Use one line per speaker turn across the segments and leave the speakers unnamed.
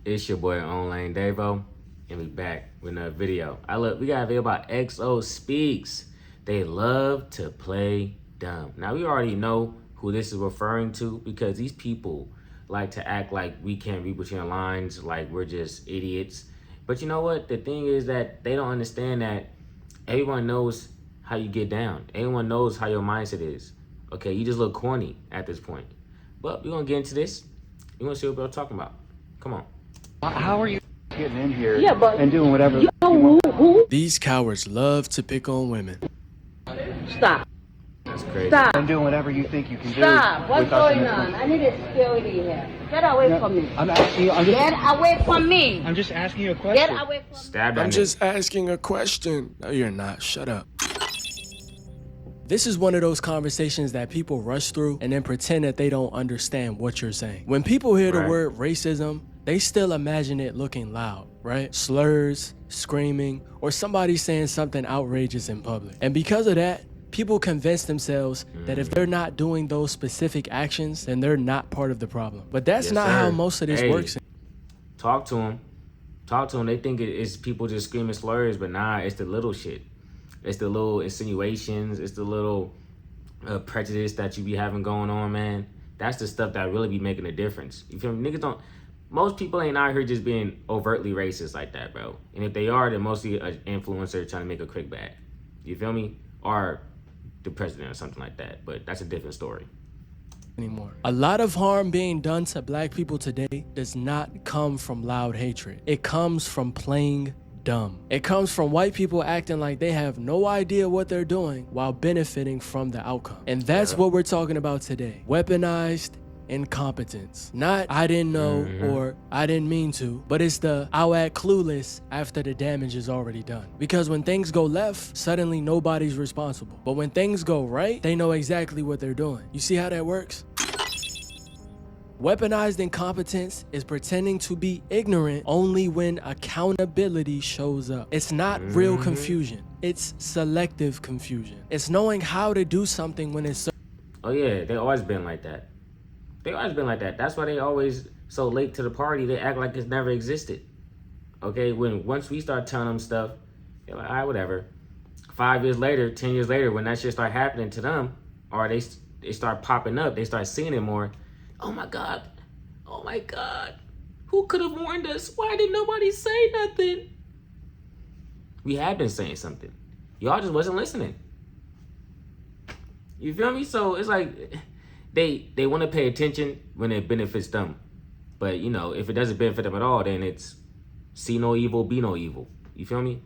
It's your boy Online Davo, and we back with another video. We got a video about XO Speaks. They love to play dumb. Now we already know who this is referring to because these people like to act like we can't read between the lines, like we're just idiots. But you know what? The thing is that they don't understand that everyone knows how you get down. Everyone knows how your mindset is. Okay, you just look corny at this point. But we're gonna get into this. You wanna see what we're talking about? Come on.
How are you getting in here and doing whatever you
Who?
These cowards love to pick on women.
Stop.
That's crazy.
Stop.
and doing whatever you think you can do?
Stop. What's
with us in
going
this
on?
country?
I need a security here. Get away from me.
I'm asking you.
Get away from me.
I'm just asking you a question.
Get away from me.
Stab that
I'm
nigga.
just asking a question. No, you're not. Shut up. This is one of those conversations that people rush through and then pretend that they don't understand what you're saying. When people hear the word racism, they still imagine it looking loud, right? Slurs, screaming, or somebody saying something outrageous in public. And because of that, people convince themselves that if they're not doing those specific actions, then they're not part of the problem. But that's not how most of this works.
Talk to them. Talk to them. They think it's people just screaming slurs, but nah, it's the little shit. It's the little insinuations. It's the little prejudice that you be having going on, man. That's the stuff that really be making a difference. You feel me? Niggas don't... Most people ain't out here just being overtly racist like that, bro. And if they are, they're mostly an influencer trying to make a quick bag. You feel me? Or the president or something like that. But that's a different story.
Anymore. A lot of harm being done to black people today does not come from loud hatred. It comes from playing dumb. It comes from white people acting like they have no idea what they're doing while benefiting from the outcome. And that's what we're talking about today. Weaponized incompetence. Not I didn't know or I didn't mean to, but it's the I'll act clueless after the damage is already done. Because when things go left, suddenly nobody's responsible. But when things go right, they know exactly what they're doing. You see how that works? Weaponized incompetence is pretending to be ignorant only when accountability shows up. It's not real confusion. It's selective confusion. It's knowing how to do something when it's...
Oh yeah, they always been like that. They always been like that. That's why they always so late to the party. They act like it's never existed. Okay, once we start telling them stuff, they're like, all right, whatever. 5 years later, 10 years later, when that shit start happening to them, or they start popping up, they start seeing it more. Oh my God. Oh my God. Who could have warned us? Why did nobody say nothing? We have been saying something. Y'all just wasn't listening. You feel me? So it's like they want to pay attention when it benefits them. But you know, if it doesn't benefit them at all, then it's see no evil, be no evil. You feel me?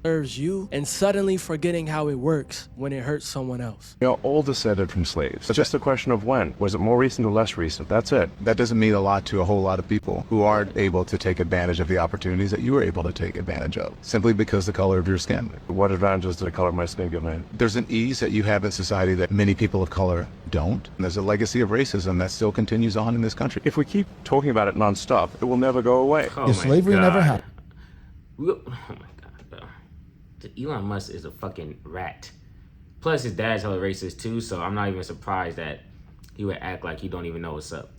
serves you and suddenly forgetting how it works when it hurts someone else.
You know, all descended from slaves. It's just a question of when. Was it more recent or less recent? That's it.
That doesn't mean a lot to a whole lot of people who aren't able to take advantage of the opportunities that you were able to take advantage of, simply because the color of your skin.
What advantages did the color of my skin give me?
There's an ease that you have in society that many people of color don't. And there's a legacy of racism that still continues on in this country.
If we keep talking about it nonstop, it will never go away.
Oh
If slavery never happened.
Oh my God, bro. Elon Musk is a fucking rat. Plus his dad's hella racist too, so I'm not even surprised that he would act like he don't even know what's up.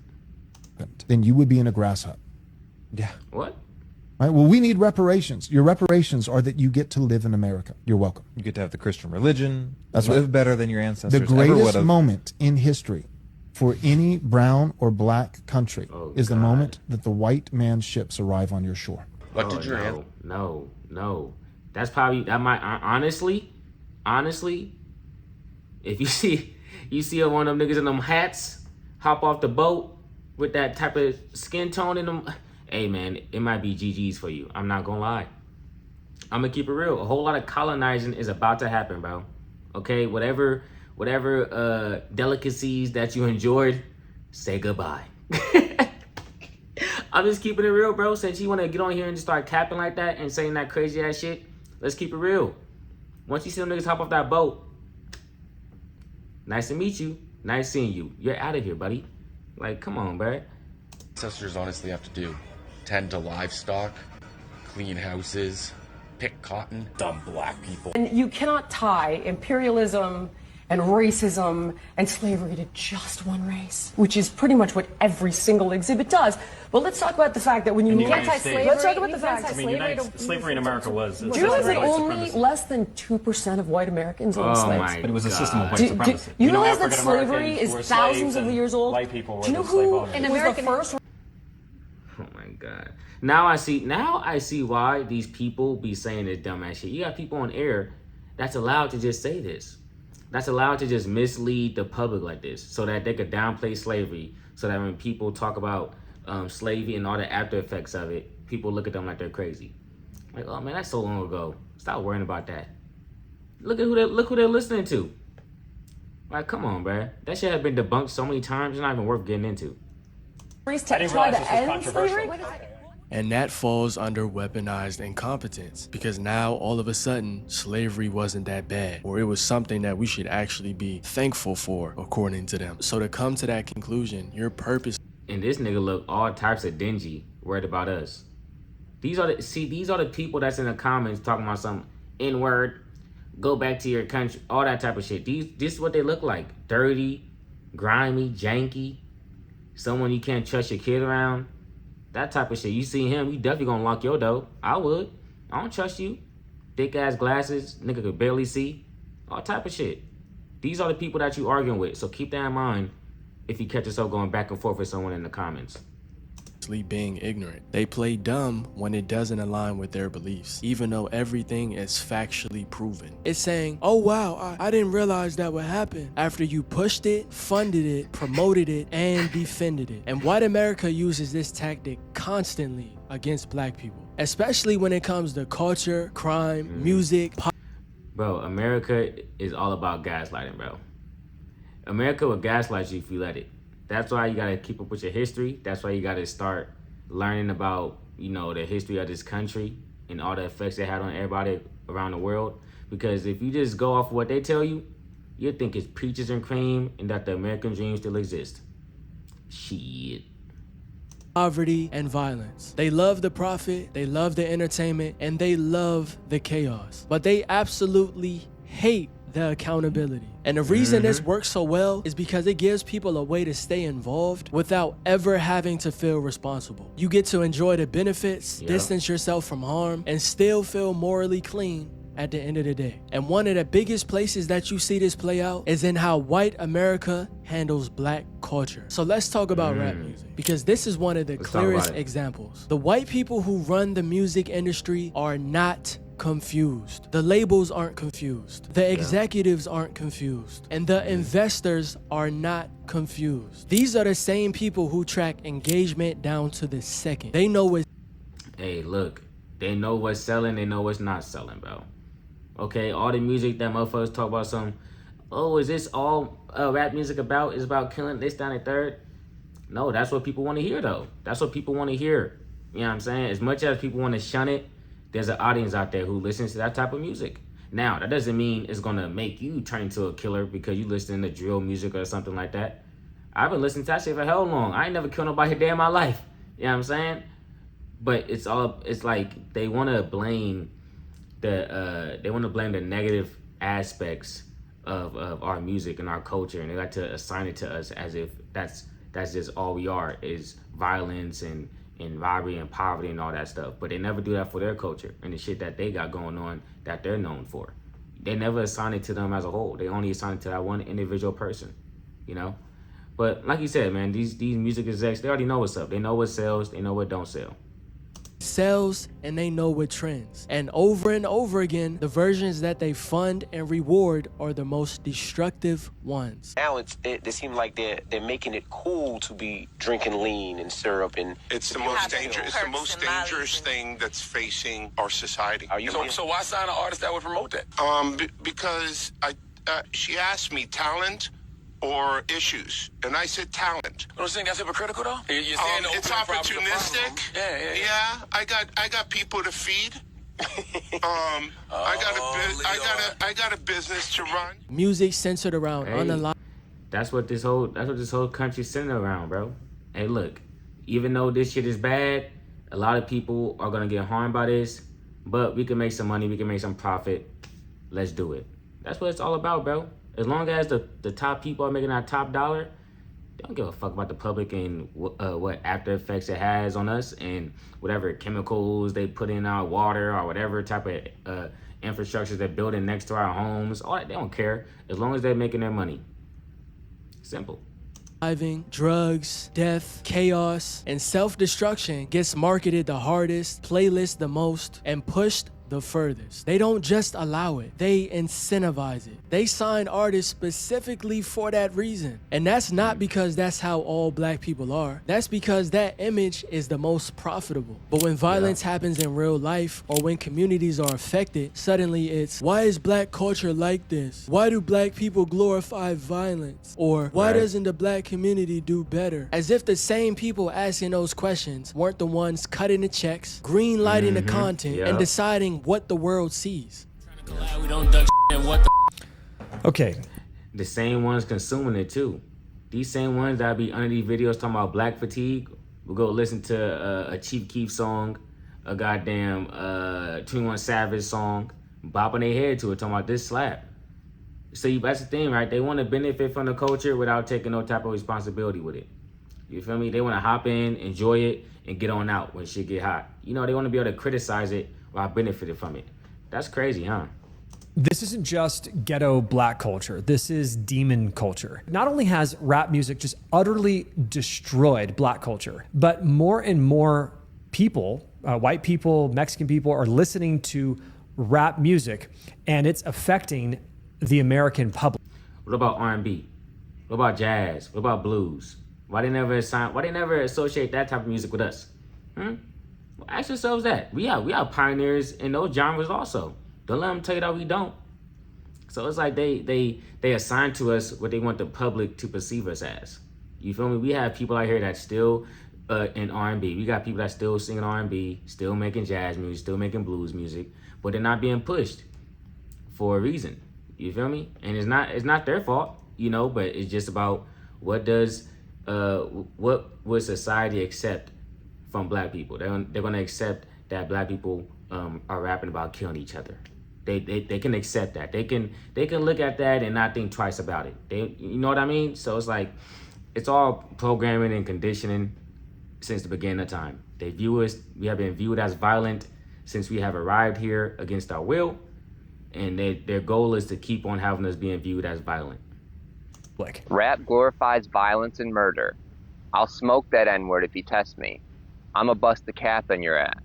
Then you would be in a grass hut.
Yeah.
What?
Right? Well, we need reparations. Your reparations are that you get to live in America. You're welcome.
You get to have the Christian religion.
That's
live
right.
better than your ancestors.
The greatest
ever would've.
moment in history for any brown or black country is the
God.
moment that the white man's ships arrive on your shore.
What did your No. That's probably that might honestly, if you see one of them niggas in them hats hop off the boat with that type of skin tone in them, hey man, it might be GG's for you. I'm not gonna lie. I'm gonna keep it real. A whole lot of colonizing is about to happen, bro. Okay, whatever delicacies that you enjoyed, say goodbye. I'm just keeping it real, bro. Since you want to get on here and just start capping like that and saying that crazy ass shit, let's keep it real. Once you see them niggas hop off that boat, nice to meet you, nice seeing you. You're out of here, buddy. Like, come on, bro.
Ancestors honestly have to do tend to livestock, clean houses, pick cotton. Dumb black people.
And you cannot tie imperialism and racism and slavery to just one race, which is pretty much what every single exhibit does. But let's talk about the fact that when you
anti-slavery,
let's talk about the fact
slavery in America was.
Do you realize that only less than 2% of white Americans owned slaves?
But it was a system of white supremacy.
You realize that slavery is thousands of years old?
White people were
Do you know
the slave
who
owners.
was the first?
Oh my God. Now I see why these people be saying this dumbass shit. You got people on air that's allowed to just say this. That's allowed to just mislead the public like this so that they could downplay slavery, so that when people talk about slavery and all the after effects of it, people look at them like they're crazy. Like, oh man, that's so long ago. Stop worrying about that. Look who they're listening to. Like, come on, bruh. That shit has been debunked so many times, it's not even worth getting into.
I didn't realize this was controversial.
And that falls under weaponized incompetence, because now all of a sudden slavery wasn't that bad, or it was something that we should actually be thankful for, according to them. So to come to that conclusion, your purpose.
And this nigga look all types of dingy, worried about us. These are the people that's in the comments talking about some N-word, go back to your country, all that type of shit. This is what they look like. Dirty, grimy, janky, someone you can't trust your kid around. That type of shit. You see him, you definitely gonna lock your door. I would. I don't trust you. Thick ass glasses, nigga could barely see. All type of shit. These are the people that you arguing with. So keep that in mind if you catch yourself going back and forth with someone in the comments.
Being ignorant. They play dumb when it doesn't align with their beliefs, even though everything is factually proven. It's saying, oh wow, I didn't realize that would happen, after you pushed it, funded it, promoted it, and defended it. And white America uses this tactic constantly against black people, especially when it comes to culture, crime, music.
Bro, America is all about gaslighting, bro. America will gaslight you if you let it. That's why you gotta keep up with your history. That's why you gotta start learning about, the history of this country and all the effects it had on everybody around the world. Because if you just go off of what they tell you, you'll think it's peaches and cream and that the American dream still exists. Shit.
Poverty and violence. They love the profit, they love the entertainment, and they love the chaos. But they absolutely hate the accountability. And the reason this works so well is because it gives people a way to stay involved without ever having to feel responsible. You get to enjoy the benefits, distance yourself from harm, and still feel morally clean at the end of the day. And one of the biggest places that you see this play out is in how white America handles black culture. So let's talk about rap music, because this is one of the clearest examples. The white people who run the music industry are not confused. The labels aren't confused. The executives aren't confused. And the investors are not confused. These are the same people who track engagement down to the second. They know what.
Hey, look, they know what's selling, they know what's not selling, bro. Okay, all the music that motherfuckers talk about is this all rap music about? Is about killing this, down, and third? No, that's what people want to hear, though. That's what people want to hear. You know what I'm saying? As much as people want to shun it, there's an audience out there who listens to that type of music. Now, that doesn't mean it's going to make you turn into a killer because you listen to drill music or something like that. I've been listening to that shit for hell long. I ain't never killed nobody a day in my life. You know what I'm saying? But it's like they want to blame the negative aspects of our music and our culture, and they like to assign it to us as if that's just all we are, is violence and robbery and poverty and all that stuff. But they never do that for their culture and the shit that they got going on that they're known for. They never assign it to them as a whole. They only assign it to that one individual person, But like you said, man, these music execs, they already know what's up. They know what sells, they know what don't sell.
Sells, and they know what trends. And over again, the versions that they fund and reward are the most destructive ones.
Now they seem like they're making it cool to be drinking lean and syrup, and
it's the most dangerous thing that's facing our society.
So why sign an artist that would promote that?
Because she asked me talent or issues, and I said talent.
You don't think that's hypocritical though? You're saying
it's opportunistic. Yeah. I got people to feed. I got a business to run.
Music centered around unalive.
That's what this whole country's centered around, bro. Hey, look, even though this shit is bad, a lot of people are gonna get harmed by this, but we can make some money, we can make some profit. Let's do it. That's what it's all about, bro. As long as the top people are making that top dollar, they don't give a fuck about the public and what after effects it has on us and whatever chemicals they put in our water or whatever type of infrastructure they're building next to our homes. All that, they don't care as long as they're making their money. Simple.
Drugs, death, chaos, and self-destruction gets marketed the hardest, playlisted the most, and pushed the furthest. They don't just allow it, they incentivize it. They sign artists specifically for that reason. And that's not because that's how all black people are. That's because that image is the most profitable. But when violence happens in real life or when communities are affected, suddenly it's, why is black culture like this? Why do black people glorify violence? Or why doesn't the black community do better? As if the same people asking those questions weren't the ones cutting the checks, green lighting the content, and deciding what the world sees.
Okay.
The same ones consuming it too. These same ones that be under these videos talking about black fatigue will go listen to a Chief Keef song, a goddamn 21 Savage song, bopping their head to it, talking about this slap. So that's the thing, right? They want to benefit from the culture without taking no type of responsibility with it. You feel me? They want to hop in, enjoy it, and get on out when shit get hot. You know, they want to be able to criticize it while benefiting from it. That's crazy, huh?
This isn't just ghetto black culture. This is demon culture. Not only has rap music just utterly destroyed black culture, but more and more people, white people, Mexican people, are listening to rap music, and it's affecting the American public.
What about R&B? What about jazz? What about blues? Why they never associate that type of music with us? Well, ask yourselves that. We are pioneers in those genres also. Don't let them tell you that we don't. So it's like they assign to us what they want the public to perceive us as. You feel me? We have people out here that still in R&B. We got people that still singing R&B, still making jazz music, still making blues music, but they're not being pushed for a reason. You feel me? And it's not their fault, you know, but it's just about what would society accept from black people. They're gonna accept that black people are rapping about killing each other. They can accept that. They can look at that and not think twice about it. You know what I mean? So it's like it's all programming and conditioning since the beginning of time. We have been viewed as violent since we have arrived here against our will, and their goal is to keep on having us being viewed as violent.
Rap glorifies violence and murder. I'll smoke that N-word if you test me. I'ma bust the cap in your ass.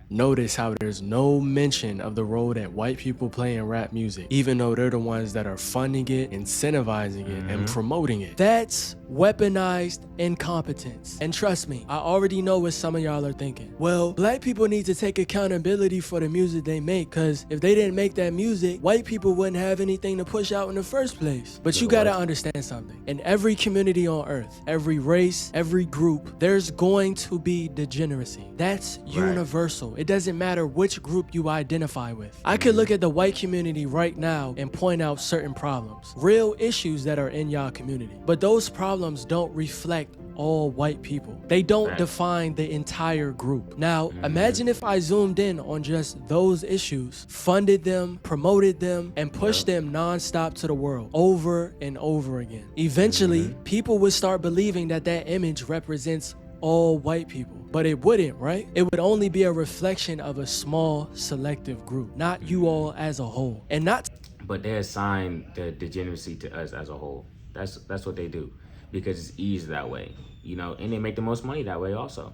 Notice how there's no mention of the role that white people play in rap music, even though they're the ones that are funding it, incentivizing it, and promoting it. That's weaponized incompetence. And trust me, I already know what some of y'all are thinking. Well, black people need to take accountability for the music they make, because if they didn't make that music, white people wouldn't have anything to push out in the first place. But you gotta understand something. In every community on earth, every race, every group, there's going to be degeneracy. That's universal. It doesn't matter which group you identify with. I could look at the white community right now and point out certain problems, real issues that are in y'all community. But those problems don't reflect all white people. They don't define the entire group. Now, imagine if I zoomed in on just those issues, funded them, promoted them, and pushed them nonstop to the world over and over again. Eventually, people would start believing that that image represents all white people. But it wouldn't, right? It would only be a reflection of a small, selective group, not you all as a whole. And not.
But they assign the degeneracy to us as a whole. That's what they do, because it's easy that way, you know, and they make the most money that way also.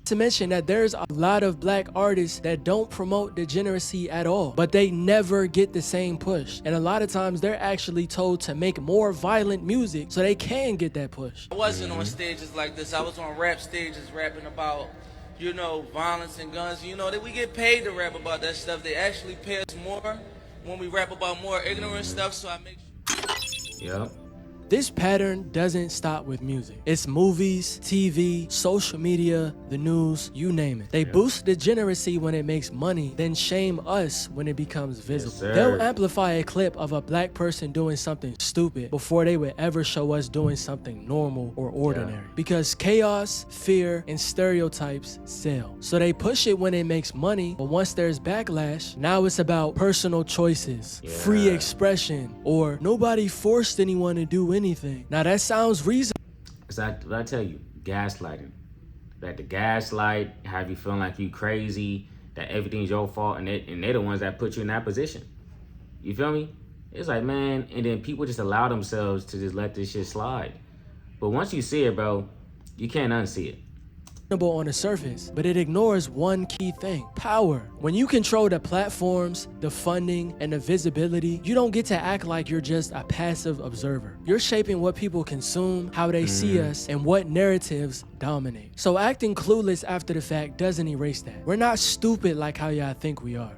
To mention that there's a lot of black artists that don't promote degeneracy at all, but they never get the same push. And a lot of times they're actually told to make more violent music so they can get that push.
I wasn't on stages like this. I was on rap stages rapping about, you know, violence and guns. You know, that we get paid to rap about that stuff. They actually pay us more when we rap about more ignorant stuff, so I make sure.
Yep.
This pattern doesn't stop with music. It's movies, TV, social media, the news, you name it. They boost degeneracy when it makes money, then shame us when it becomes visible.
Yes,
They'll amplify a clip of a black person doing something stupid before they would ever show us doing something normal or ordinary. Because chaos, fear, and stereotypes sell. So they push it when it makes money, but once there's backlash, now it's about personal choices, free expression, or nobody forced anyone to do anything. Now that sounds reasonable.
So I tell you, gaslighting. That the gaslight, have you feeling like you crazy, that everything's your fault, and they're the ones that put you in that position. You feel me? It's like, man, and then people just allow themselves to just let this shit slide. But once you see it, bro, you can't unsee it.
On the surface, but it ignores one key thing: power. When you control the platforms, the funding, and the visibility, you don't get to act like you're just a passive observer. You're shaping what people consume, how they see us, and what narratives dominate. So acting clueless after the fact doesn't erase that. We're not stupid like how y'all think we are.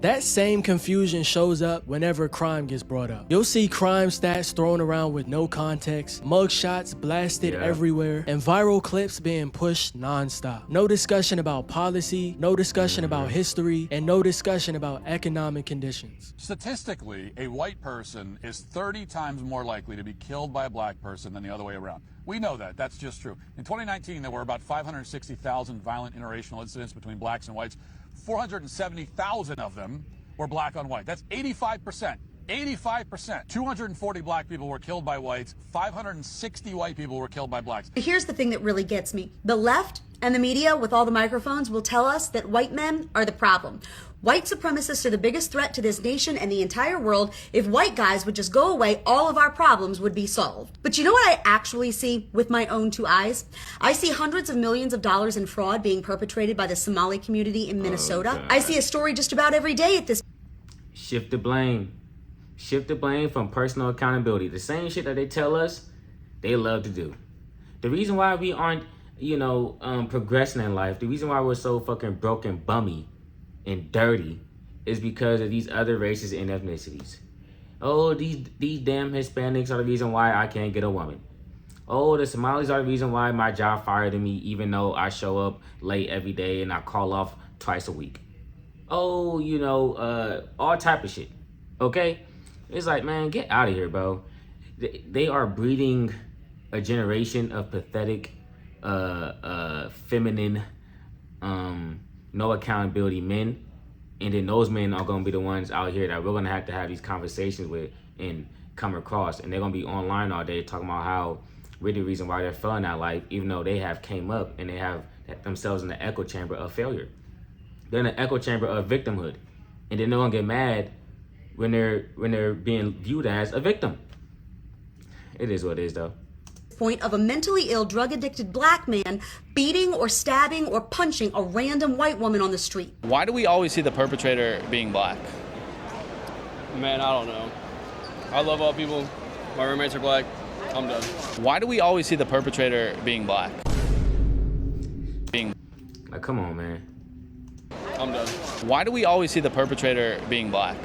That same confusion shows up whenever crime gets brought up. You'll see crime stats thrown around with no context, mugshots blasted everywhere, and viral clips being pushed nonstop. No discussion about policy, no discussion about history, and no discussion about economic conditions.
Statistically, a white person is 30 times more likely to be killed by a black person than the other way around. We know that. That's just true. In 2019, there were about 560,000 violent interracial incidents between blacks and whites. 470,000 of them were black on white. That's 85%. 85%. 240 black people were killed by whites. 560 white people were killed by blacks.
Here's the thing that really gets me. The left and the media with all the microphones will tell us that white men are the problem. White supremacists are the biggest threat to this nation and the entire world. If white guys would just go away, all of our problems would be solved. But you know what I actually see with my own two eyes? I see hundreds of millions of dollars in fraud being perpetrated by the Somali community in Minnesota. I see a story just about every day at this.
Shift the blame. Shift the blame from personal accountability. The same shit that they tell us, they love to do. The reason why we aren't, progressing in life, the reason why we're so fucking broken, bummy, and dirty is because of these other races and ethnicities. Oh, these damn Hispanics are the reason why I can't get a woman. Oh, the Somalis are the reason why my job fired me even though I show up late every day and I call off twice a week. Oh, all type of shit. Okay? It's like, man, get out of here, bro. They are breeding a generation of pathetic, feminine, no accountability men, and then those men are gonna be the ones out here that we're gonna have to have these conversations with and come across, and they're gonna be online all day talking about how we're the reason why they're failing that life, even though they have came up and they have themselves in the echo chamber of failure. They're in the echo chamber of victimhood, and then they're gonna get mad when they're being viewed as a victim. It is what it is, though.
Point of a mentally ill, drug-addicted black man beating or stabbing or punching a random white woman on the street.
Why do we always see the perpetrator being black?
Man, I don't know. I love all people. My roommates are black. I'm done.
Why do we always see the perpetrator being black?
Like, come on, man.
I'm done.
Why do we always see the perpetrator being black?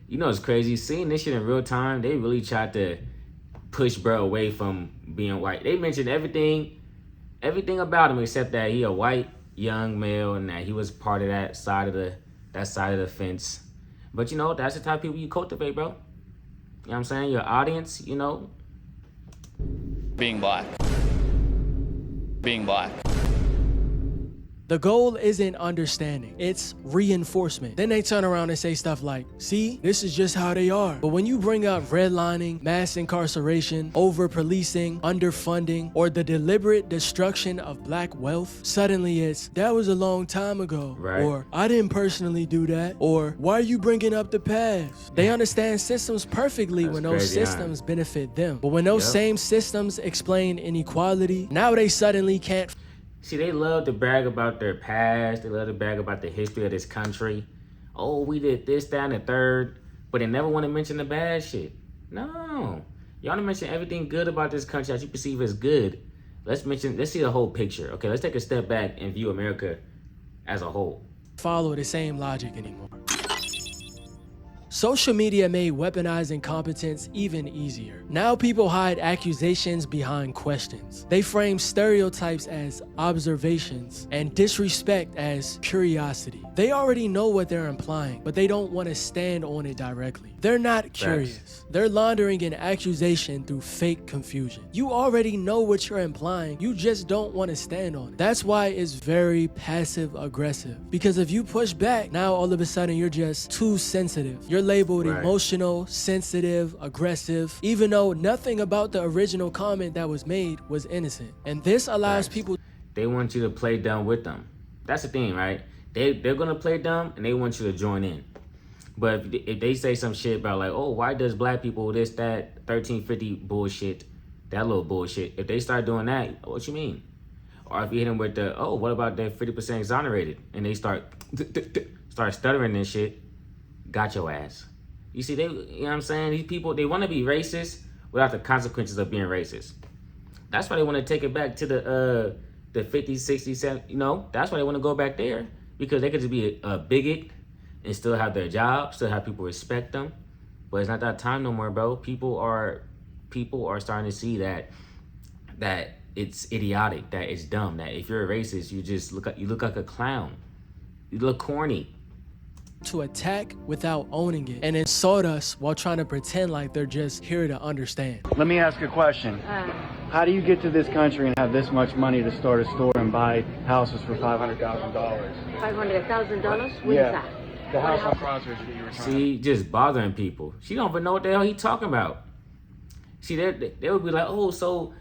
You know, it's crazy. Seeing this shit in real time, they really tried to push bro away from being white. They mentioned everything about him except that he a white young male and that he was part of that side of the fence. But that's the type of people you cultivate, bro. You know what I'm saying? Your audience,
Being black. Being black.
The goal isn't understanding, it's reinforcement. Then they turn around and say stuff like, see, this is just how they are. But when you bring up redlining, mass incarceration, over-policing, underfunding, or the deliberate destruction of black wealth, suddenly it's, that was a long time ago.
Right.
Or, I didn't personally do that. Or, why are you bringing up the past? They understand systems perfectly when those systems benefit them. But when those same systems explain inequality, now they suddenly can't.
See, they love to brag about their past. They love to brag about the history of this country. Oh, we did this, that, and the third. But they never want to mention the bad shit. No. Y'all want to mention everything good about this country that you perceive as good. Let's see the whole picture. Okay, let's take a step back and view America as a whole.
Follow the same logic anymore. Social media made weaponized incompetence even easier. Now people hide accusations behind questions. They frame stereotypes as observations and disrespect as curiosity. They already know what they're implying, but they don't want to stand on it directly. They're not curious. They're laundering an accusation through fake confusion. You already know what you're implying, you just don't want to stand on it. That's why it's very passive aggressive. Because if you push back, now all of a sudden you're just too sensitive. You're labeled emotional, sensitive, aggressive, even though nothing about the original comment that was made was innocent. And this allows people.
They want you to play dumb with them. That's the thing, right? They're gonna play dumb and they want you to join in. But if they say some shit about like, oh, why does black people this, that, 1350 bullshit, that little bullshit, if they start doing that, what you mean? Or if you hit them with the, oh, what about that 50% exonerated? And they start stuttering and shit, got your ass. You see, you know what I'm saying? These people, they want to be racist without the consequences of being racist. That's why they want to take it back to the 50s, 60s, 70s, you know? That's why they want to go back there. Because they could just be a bigot and still have their job, still have people respect them. But it's not that time no more, bro. People are starting to see that it's idiotic, that it's dumb, that if you're a racist, you look like a clown. You look corny.
To attack without owning it and insult us while trying to pretend like they're just here to understand.
Let me ask a question. How do you get to this country and have this much money to start a store and buy houses for $500,000?
$500,000? What is that?
The house on Crossroads that you were trying
See, just bothering people. She don't even know what the hell he talking about. See, they would be like, oh, so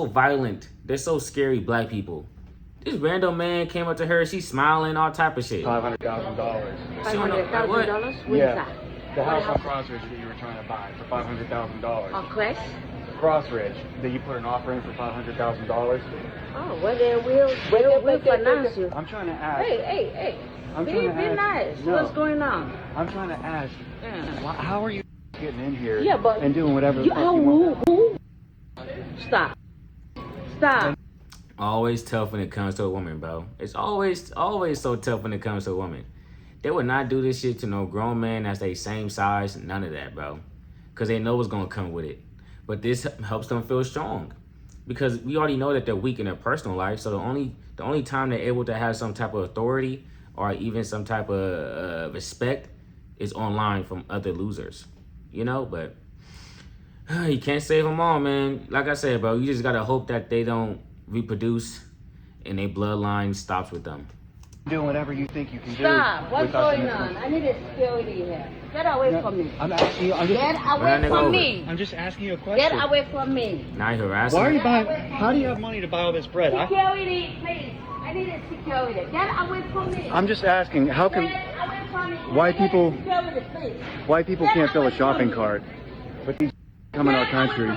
violent. They're so scary, black people. This random man came up to her, she's smiling, all type of shit.
$500,000.
$500,000? What is that?
The house on Crossroads that you were trying to buy for $500,000.
On Crest?
Crossridge, that you put an offer in for $500,000.
Oh, well, they will finance you.
I'm trying to ask.
Hey. Be nice.
No.
What's going on?
I'm trying to ask. How are you getting in here
and
doing whatever the fuck you want?
Who? Stop.
Always tough when it comes to a woman, bro. It's always so tough when it comes to a woman. They would not do this shit to no grown man that's their same size, none of that, bro. Because they know what's going to come with it. But this helps them feel strong. Because we already know that they're weak in their personal life. So the only time they're able to have some type of authority or even some type of respect is online from other losers. You know, but you can't save them all, man. Like I said, bro, you just got to hope that they don't reproduce and their bloodline stops with them.
Doing whatever you think you can do.
Stop. What's going on? I need a security here. Get away from me.
I'm asking you.
Get away from me.
I'm just asking you a question.
Get away from me.
Now you're harassing.
Why are you buying? How do you have money to buy all this bread?
Security, please. I need a security. Get away from me.
I'm just asking. How can white people can't fill a shopping cart, but these come in our country?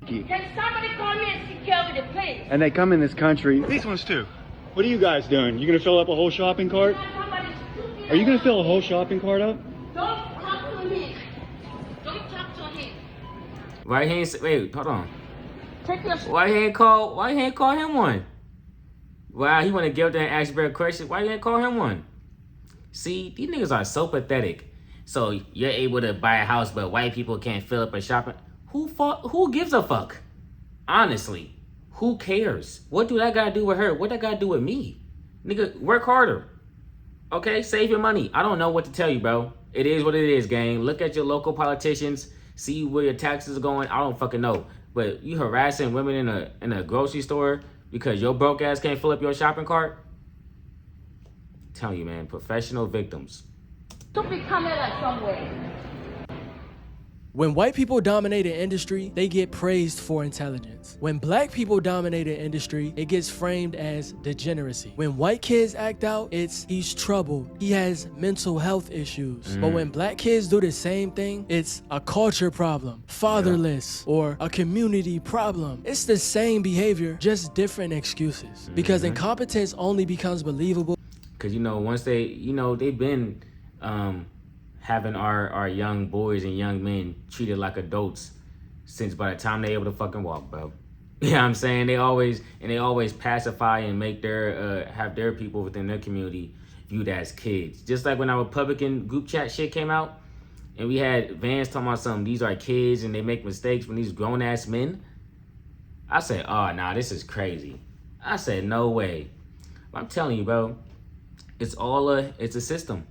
Can somebody call me a security, please?
And they come in this country. These ones too. What are you guys doing? You gonna fill up a whole shopping cart? Are you gonna fill a whole shopping cart up?
Don't talk to me. Don't talk to him.
Why he ain't, wait, hold on.
Take your...
Why he ain't call him one? Wow, he wanna get up there and ask Brett a question. Why you ain't call him one? See, these niggas are so pathetic. So you're able to buy a house, but white people can't fill up a shopping. Who gives a fuck? Honestly, who cares? What do that gotta do with her? What that gotta do with me? Nigga, work harder. Okay, save your money. I don't know what to tell you, bro. It is what it is, gang. Look at your local politicians. See where your taxes are going. I don't fucking know. But you harassing women in a grocery store because your broke ass can't fill up your shopping cart? I'm telling you, man, professional victims.
Don't be coming like somewhere.
When white people dominate an industry, they get praised for intelligence. When black people dominate an industry, it gets framed as degeneracy. When white kids act out, it's he's troubled, he has mental health issues. But when black kids do the same thing, it's a culture problem, fatherless, or a community problem. It's the same behavior, just different excuses. Because incompetence only becomes believable.
Because, you know, once they've been having our young boys and young men treated like adults since by the time they're able to fucking walk, bro. You know what I'm saying? They always pacify and make have their people within their community viewed as kids. Just like when our Republican group chat shit came out, and we had Vance talking about something, these are kids and they make mistakes when these grown ass men. I said, oh, nah, this is crazy. I said, no way. I'm telling you, bro, it's a system.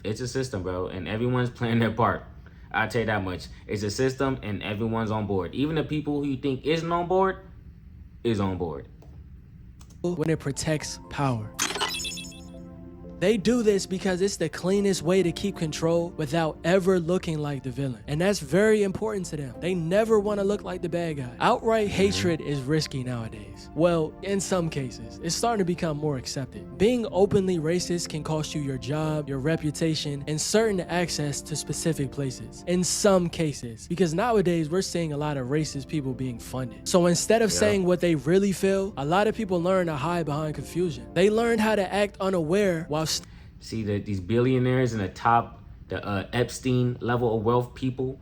It's a system, bro, and everyone's playing their part. I'll tell you that much. It's a system and everyone's on board. Even the people who you think isn't on board is on board.
When it protects power. They do this because it's the cleanest way to keep control without ever looking like the villain. And that's very important to them. They never want to look like the bad guy. Outright hatred is risky nowadays. Well, in some cases, it's starting to become more accepted. Being openly racist can cost you your job, your reputation, and certain access to specific places. In some cases, because nowadays we're seeing a lot of racist people being funded. So instead of saying what they really feel, a lot of people learn to hide behind confusion. They learn how to act unaware while
see that these billionaires and the Epstein level of wealth people,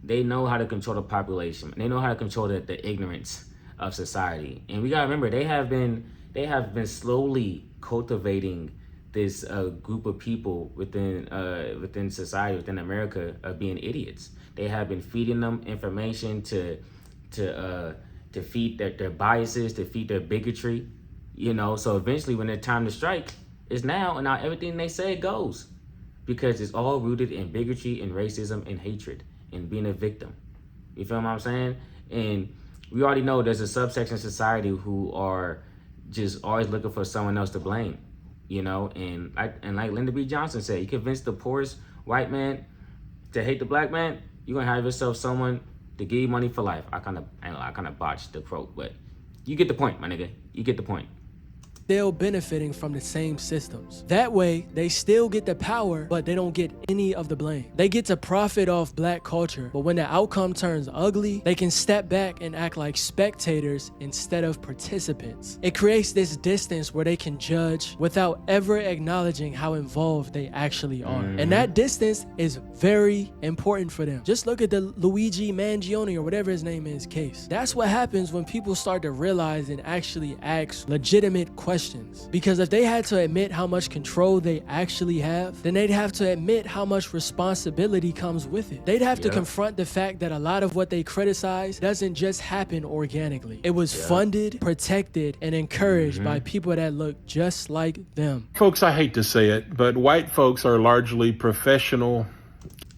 they know how to control the population. They know how to control the ignorance of society. And we gotta remember, they have been slowly cultivating this group of people within society, within America, of being idiots. They have been feeding them information to feed their biases, to feed their bigotry, you know. So eventually, when it's time to strike, it's now, and now everything they say goes, because it's all rooted in bigotry and racism and hatred and being a victim. You feel what I'm saying? And we already know there's a subsection of society who are just always looking for someone else to blame, you know. And like Lyndon B. Johnson said, you convince the poorest white man to hate the black man, you're gonna have yourself someone to give you money for life. I kind of botched the quote, but you get the point, my nigga. You get the point.
Still benefiting from the same systems. That way, they still get the power, but they don't get any of the blame. They get to profit off black culture, but when the outcome turns ugly, they can step back and act like spectators instead of participants. It creates this distance where they can judge without ever acknowledging how involved they actually are. And that distance is very important for them. Just look at the Luigi Mangione or whatever his name is case. That's what happens when people start to realize and actually ask legitimate questions. Because if they had to admit how much control they actually have, then they'd have to admit how much responsibility comes with it. They'd have to confront the fact that a lot of what they criticize doesn't just happen organically. It was funded, protected, and encouraged by people that look just like them.
Folks, I hate to say it, but white folks are largely professional.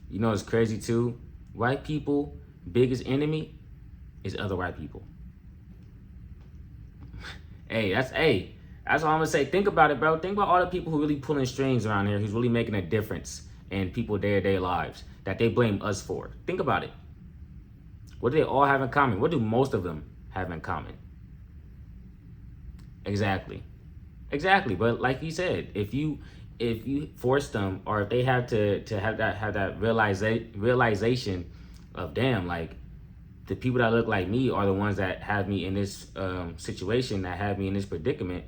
You know, it's crazy too. White people, biggest enemy is other white people. That's all I'm gonna say. Think about it, bro. Think about all the people who really pulling strings around here, who's really making a difference in people's day-to-day lives, that they blame us for. Think about it. What do they all have in common? What do most of them have in common? Exactly. But like you said, if you force them, or if they have to have that realization of, damn, like, the people that look like me are the ones that have me in this situation, that have me in this predicament.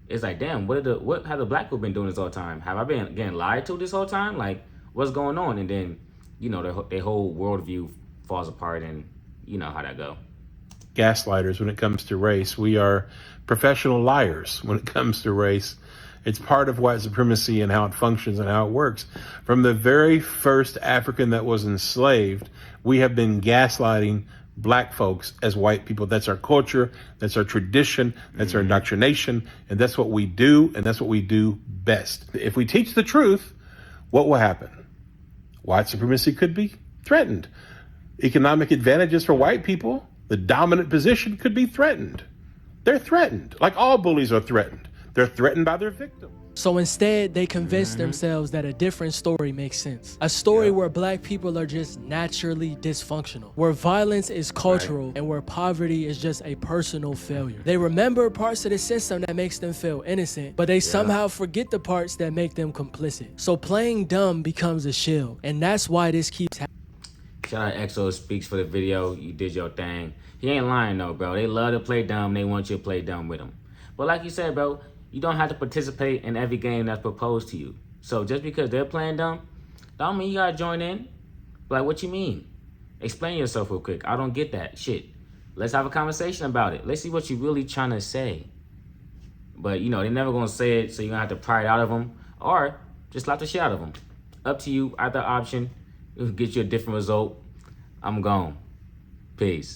It's like, damn, what have the black people been doing this whole time? Have I been getting lied to this whole time? Like, what's going on? And then, you know, their whole worldview falls apart, and you know how that go.
Gaslighters when it comes to race. We are professional liars when it comes to race. It's part of white supremacy and how it functions and how it works. From the very first African that was enslaved, we have been gaslighting black folks as white people. That's our culture, that's our tradition, that's our indoctrination, and that's what we do, and that's what we do best. If we teach the truth, what will happen? White supremacy could be threatened. Economic advantages for white people, the dominant position, could be threatened. They're threatened, like all bullies are threatened. They're threatened by their victims.
So instead, they convince themselves that a different story makes sense. A story where black people are just naturally dysfunctional, where violence is cultural, and where poverty is just a personal failure. They remember parts of the system that makes them feel innocent, but they somehow forget the parts that make them complicit. So playing dumb becomes a shield, and that's why this keeps happening.
Shout out XO Speaks for the video. You did your thing. He ain't lying though, bro. They love to play dumb. They want you to play dumb with them. But like you said, bro, you don't have to participate in every game that's proposed to you. So just because they're playing dumb, don't mean you gotta join in. Like, what you mean? Explain yourself real quick. I don't get that shit. Let's have a conversation about it. Let's see what you're really trying to say. But, you know, they're never gonna say it, so you're gonna have to pry it out of them. or just slap the shit out of them. Up to you. Either option will get you a different result. I'm gone. Peace.